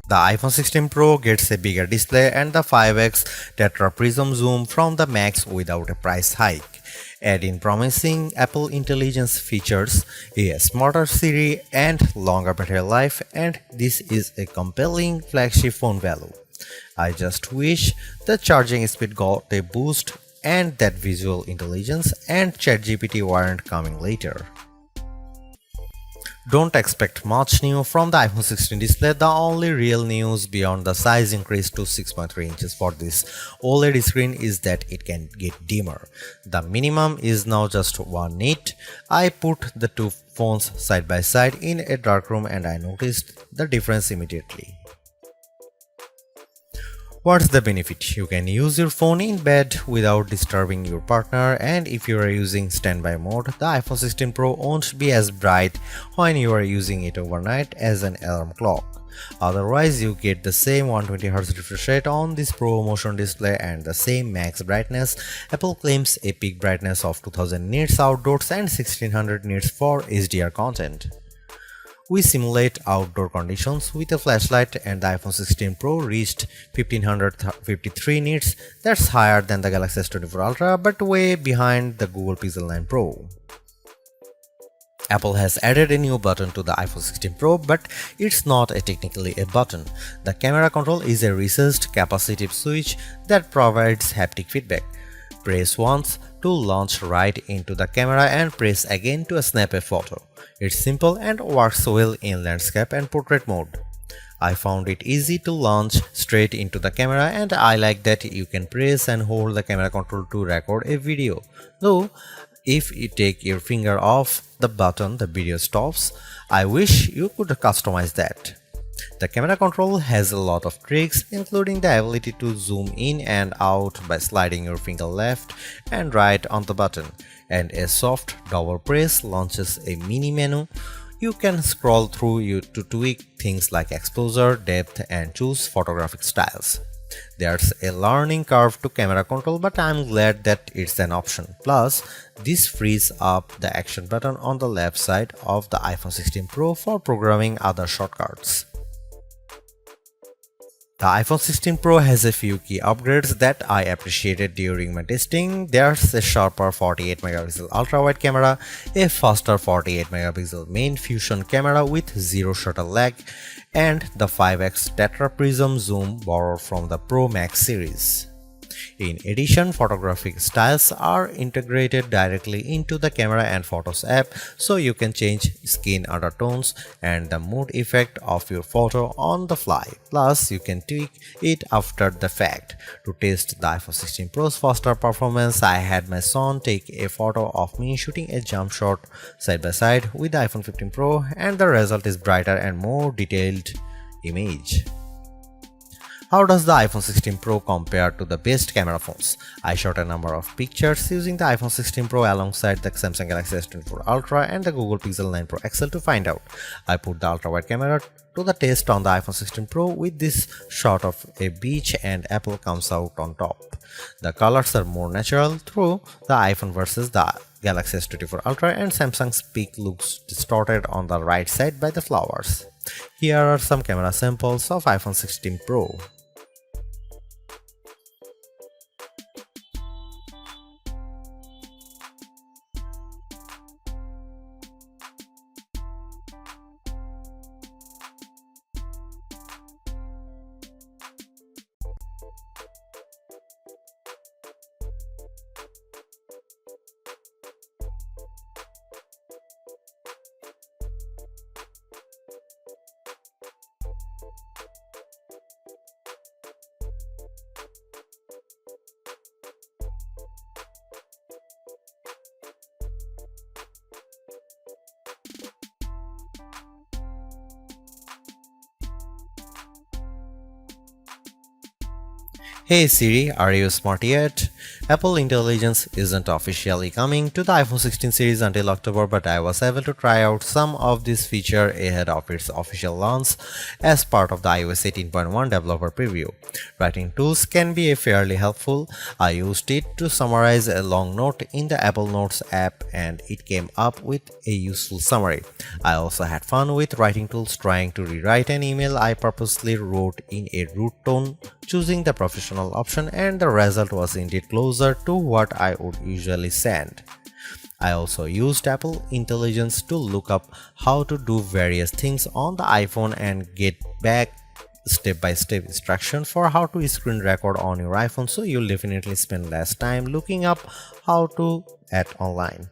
The iPhone 16 Pro gets a bigger display and the 5x tetra prism zoom from the Max without a price hike. Add in promising Apple Intelligence features, a smarter Siri, and longer battery life, and this is a compelling flagship phone value. I just wish the charging speed got a boost and that visual intelligence and ChatGPT weren't coming later. Don't expect much new from the iPhone 16 display. The only real news beyond the size increase to 6.3 inches for this OLED screen is that it can get dimmer. The minimum is now just 1 nit. I put the two phones side by side in a dark room and I noticed the difference immediately. What's the benefit? You can use your phone in bed without disturbing your partner, and if you are using standby mode, the iPhone 16 Pro won't be as bright when you are using it overnight as an alarm clock. Otherwise, you get the same 120Hz refresh rate on this Pro Motion display and the same max brightness. Apple claims a peak brightness of 2000 nits outdoors and 1600 nits for HDR content. We simulate outdoor conditions with a flashlight and the iPhone 16 Pro reached 1553 nits. That's higher than the Galaxy S24 Ultra but way behind the Google Pixel 9 Pro. Apple has added a new button to the iPhone 16 Pro, but it's not technically a button. The camera control is a recessed capacitive switch that provides haptic feedback. Press once to launch right into the camera and press again to snap a photo. It's simple and works well in landscape and portrait mode. I found it easy to launch straight into the camera and I like that you can press and hold the camera control to record a video. Though, if you take your finger off the button, the video stops. I wish you could customize that. The camera control has a lot of tricks, including the ability to zoom in and out by sliding your finger left and right on the button, and a soft double press launches a mini menu. You can scroll through to tweak things like exposure, depth, and choose photographic styles. There's a learning curve to camera control, but I'm glad that it's an option. Plus, this frees up the action button on the left side of the iPhone 16 Pro for programming other shortcuts. The iPhone 16 Pro has a few key upgrades that I appreciated during my testing. There's a sharper 48MP ultra-wide camera, a faster 48MP main fusion camera with zero shutter lag, and the 5x tetra prism zoom borrowed from the Pro Max series. In addition, photographic styles are integrated directly into the Camera and Photos app, so you can change skin undertones and the mood effect of your photo on the fly. Plus, you can tweak it after the fact. To test the iPhone 16 Pro's faster performance, I had my son take a photo of me shooting a jump shot side by side with the iPhone 15 Pro, and the result is brighter and more detailed image. How does the iPhone 16 Pro compare to the best camera phones? I shot a number of pictures using the iPhone 16 Pro alongside the Samsung Galaxy S24 Ultra and the Google Pixel 9 Pro XL to find out. I put the ultra-wide camera to the test on the iPhone 16 Pro with this shot of a beach and Apple comes out on top. The colors are more natural through the iPhone versus the Galaxy S24 Ultra, and Samsung's peak looks distorted on the right side by the flowers. Here are some camera samples of iPhone 16 Pro. Hey Siri, are you smart yet? Apple Intelligence isn't officially coming to the iPhone 16 series until October, but I was able to try out some of this feature ahead of its official launch as part of the iOS 18.1 developer preview. Writing tools can be fairly helpful. I used it to summarize a long note in the Apple Notes app and it came up with a useful summary. I also had fun with writing tools trying to rewrite an email I purposely wrote in a rude tone, choosing the professional option, and the result was indeed closer to what I would usually send. I also used Apple Intelligence to look up how to do various things on the iPhone and get back step-by-step instruction for how to screen record on your iPhone, so you'll definitely spend less time looking up how to at online.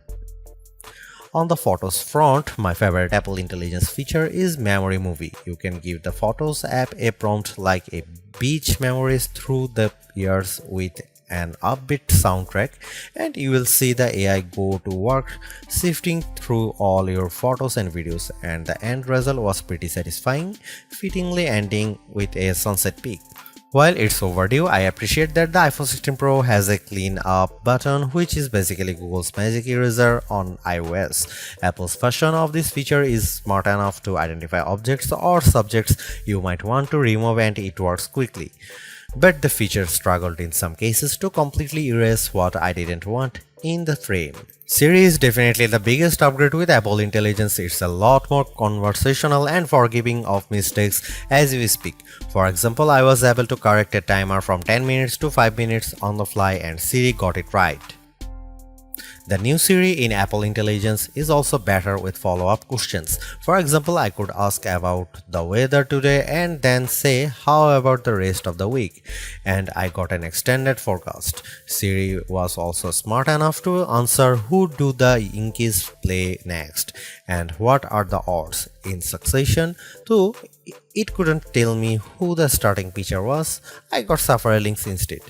On the Photos front, my favorite Apple Intelligence feature is Memory Movie. You can give the Photos app a prompt like a beach memories through the years with an upbeat soundtrack, and you will see the AI go to work sifting through all your photos and videos, and the end result was pretty satisfying, fittingly ending with a sunset peak. While it's overdue, I appreciate that the iPhone 16 Pro has a clean up button, which is basically Google's Magic Eraser on iOS. Apple's version of this feature is smart enough to identify objects or subjects you might want to remove, and it works quickly. But the feature struggled in some cases to completely erase what I didn't want in the frame. Siri is definitely the biggest upgrade with Apple Intelligence. It's a lot more conversational and forgiving of mistakes as we speak. For example, I was able to correct a timer from 10 minutes to 5 minutes on the fly and Siri got it right. The new Siri in Apple Intelligence is also better with follow-up questions. For example, I could ask about the weather today and then say, how about the rest of the week? And I got an extended forecast. Siri was also smart enough to answer who do the Yankees play next and what are the odds in succession, though it couldn't tell me who the starting pitcher was. I got several links instead.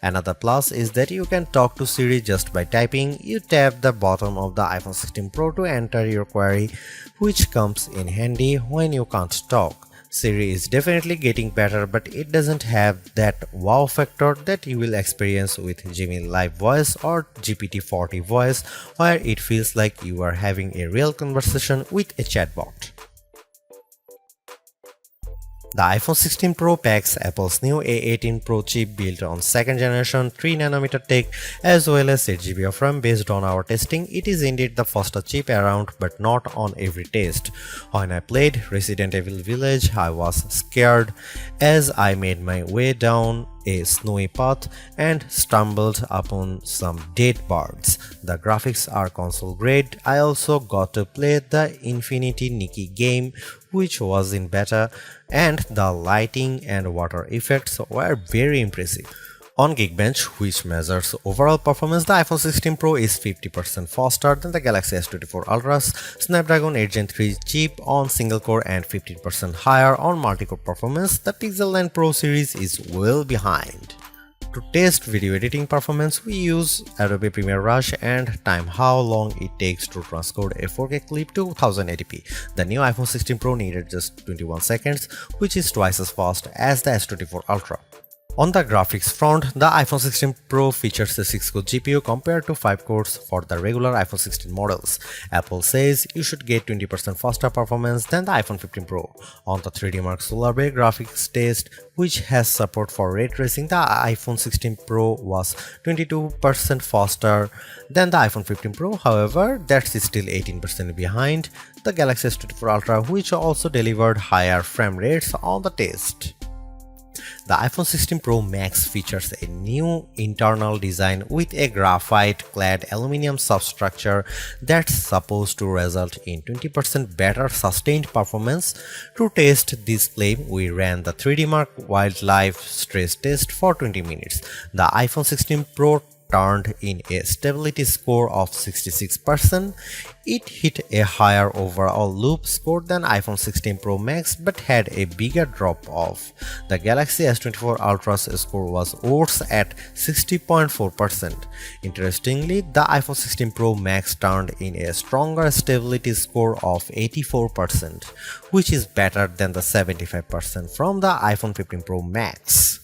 Another plus is that you can talk to Siri just by typing. You tap the bottom of the iPhone 16 Pro to enter your query, which comes in handy when you can't talk. Siri is definitely getting better, but it doesn't have that wow factor that you will experience with Gemini Live Voice or GPT-40 Voice, where it feels like you are having a real conversation with a chatbot. The iPhone 16 Pro packs Apple's new A18 Pro chip built on 2nd generation 3nm tech as well as 8GB of RAM. Based on our testing, it is indeed the fastest chip around, but not on every test. When I played Resident Evil Village, I was scared as I made my way down a snowy path and stumbled upon some dead birds. The graphics are console grade. I also got to play the Infinity Nikki game, which was in beta, and the lighting and water effects were very impressive. On Geekbench, which measures overall performance, the iPhone 16 Pro is 50% faster than the Galaxy S24 Ultra's Snapdragon 8 Gen 3 chip on single core and 15% higher on multi-core performance. The Pixel 9 Pro series is well behind. To test video editing performance, we use Adobe Premiere Rush and time how long it takes to transcode a 4K clip to 1080p. The new iPhone 16 Pro needed just 21 seconds, which is twice as fast as the S24 Ultra. On the graphics front, the iPhone 16 Pro features a 6-core GPU compared to 5 cores for the regular iPhone 16 models. Apple says you should get 20% faster performance than the iPhone 15 Pro. On the 3D Mark Solar Bay graphics test, which has support for ray tracing, the iPhone 16 Pro was 22% faster than the iPhone 15 Pro. However, that's still 18% behind the Galaxy S24 Ultra, which also delivered higher frame rates on the test. The iPhone 16 Pro Max features a new internal design with a graphite-clad aluminum substructure that's supposed to result in 20% better sustained performance. To test this claim, we ran the 3D Mark Wildlife stress test for 20 minutes. The iPhone 16 Pro turned in a stability score of 66%. It hit a higher overall loop score than iPhone 16 Pro Max but had a bigger drop-off. The Galaxy S24 Ultra's score was worse at 60.4%. Interestingly, the iPhone 16 Pro Max turned in a stronger stability score of 84%, which is better than the 75% from the iPhone 15 Pro Max.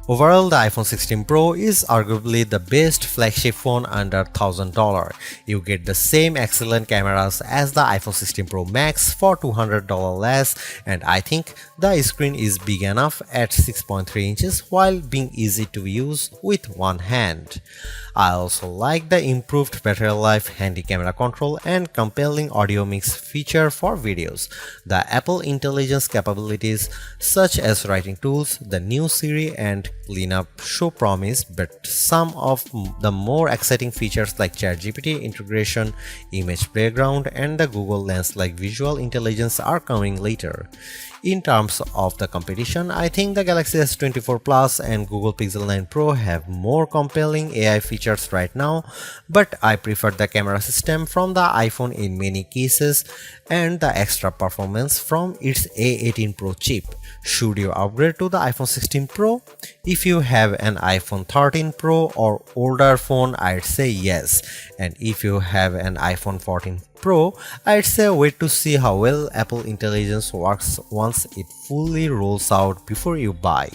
Overall, the iPhone 16 Pro is arguably the best flagship phone under $1,000. You get the same excellent cameras as the iPhone 16 Pro Max for $200 less, and I think the screen is big enough at 6.3 inches while being easy to use with one hand. I also like the improved battery life, handy camera control, and compelling audio mix feature for videos. The Apple Intelligence capabilities such as writing tools, the new Siri, and cleanup show promise, but some of the more exciting features like ChatGPT integration, image playground, and the Google Lens like visual intelligence are coming later. In terms of the competition, I think the Galaxy S24 Plus and Google Pixel 9 Pro have more compelling AI features right now, but I prefer the camera system from the iPhone in many cases and the extra performance from its A18 Pro chip. Should you upgrade to the iPhone 16 Pro? If you have an iPhone 13 Pro or older phone, I'd say yes. And if you have an iPhone 14 Pro, I'd say wait to see how well Apple Intelligence works once it fully rolls out before you buy.